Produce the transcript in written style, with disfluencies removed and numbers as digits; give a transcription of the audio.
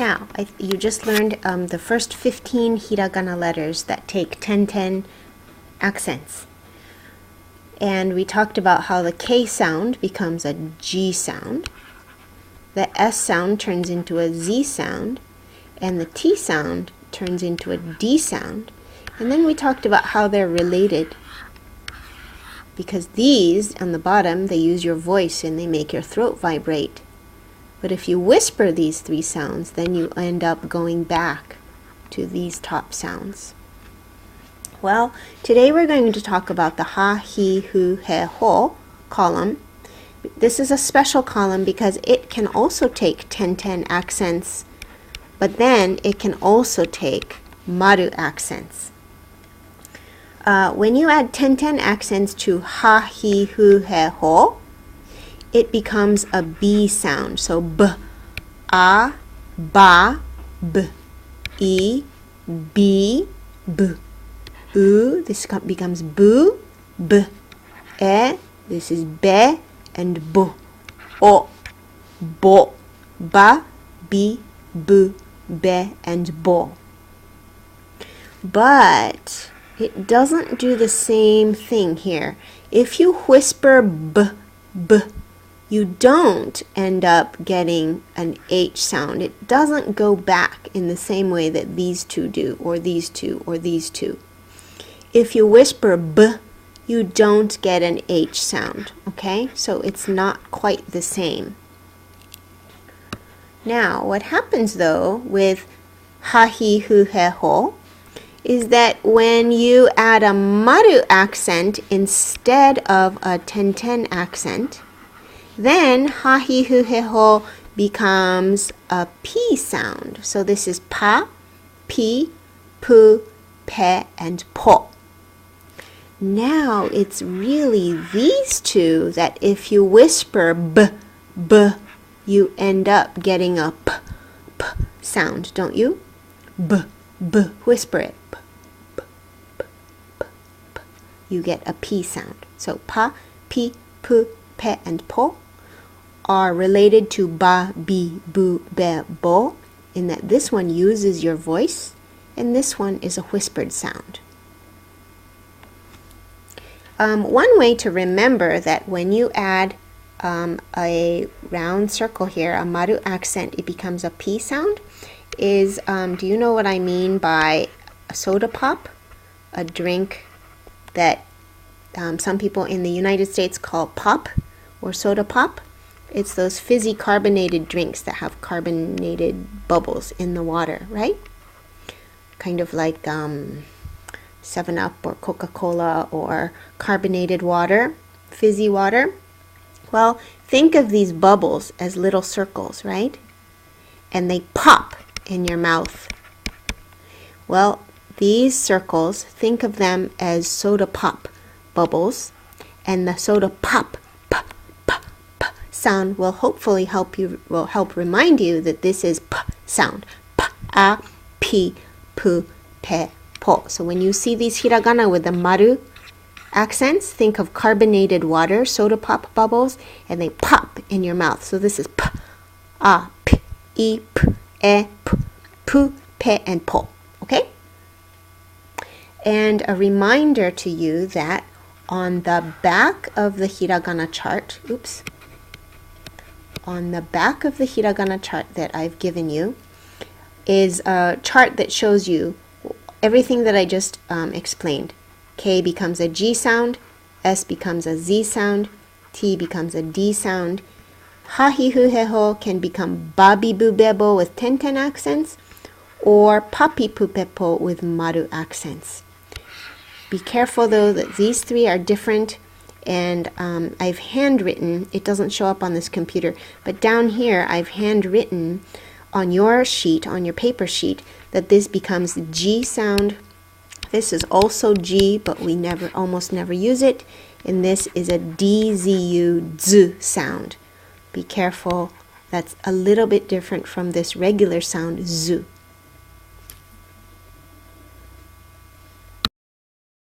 Now, you just learned the first 15 hiragana letters that take tenten accents. And we talked about how the K sound becomes a G sound, the S sound turns into a Z sound, and the T sound turns into a D sound. And then we talked about how they're related, because these, on the bottom, they use your voice and they make your throat vibrate. But if you whisper these three sounds, then you end up going back to these top sounds. Well, today we're going to talk about the ha, hi, hu, he, ho column. This is a special column because it can also take tenten accents, but then it can also take maru accents. When you add tenten accents to ha, hi, hu, he, ho, it becomes a B sound. So b, a, ba, b, e, b, b, u, this becomes bu, b, e, this is be, and bo, o, bo, ba, bi, bu, be, and bo. But it doesn't do the same thing here. If you whisper b, b, you don't end up getting an H sound. It doesn't go back in the same way that these two do, or these two, or these two. If you whisper b, you don't get an H sound, okay? So it's not quite the same. Now, what happens though with ha, hi, hu, he, ho is that when you add a maru accent instead of a tenten accent, then ha, hi, hu, he, ho becomes a P sound. So this is pa, pi, pu, pe, and po. Now it's really these two that if you whisper b, b, you end up getting a p, p sound, don't you? B, b, whisper it. B, b, b, b, b. You get a P sound. So pa, pi, pu, pe, and po are related to ba, bi, bu, be, bo, in that this one uses your voice and this one is a whispered sound. One way to remember that when you add a round circle here, a maru accent, it becomes a P sound, is, do you know what I mean by a soda pop? A drink that some people in the United States call pop or soda pop. It's those fizzy carbonated drinks that have carbonated bubbles in the water, right? Kind of like 7-Up or Coca-Cola or carbonated water, fizzy water. Well, think of these bubbles as little circles, right? And they pop in your mouth. Well, these circles, think of them as soda pop bubbles, and the soda pop sound will hopefully help remind you that this is p sound. P, a, pi, pu, pe, po. So when you see these hiragana with the maru accents, think of carbonated water, soda pop bubbles, and they pop in your mouth. So this is p, a, p, e, p, e, p, pu, pe, and po. Okay? And a reminder to you that on the back of the hiragana chart, on the back of the hiragana chart that I've given you is a chart that shows you everything that I just explained. K becomes a G sound, S becomes a Z sound, T becomes a D sound. Ha, hi, hu, he, ho can become babi, bu, bebo with tenten accents, or papi, pu, pe, po with maru accents. Be careful though that these three are different, and I've handwritten, it doesn't show up on this computer, but down here I've handwritten on your sheet, on your paper sheet, that this becomes the G sound. This is also G, but we almost never use it, and this is a DZU, Z sound. Be careful, that's a little bit different from this regular sound, Z.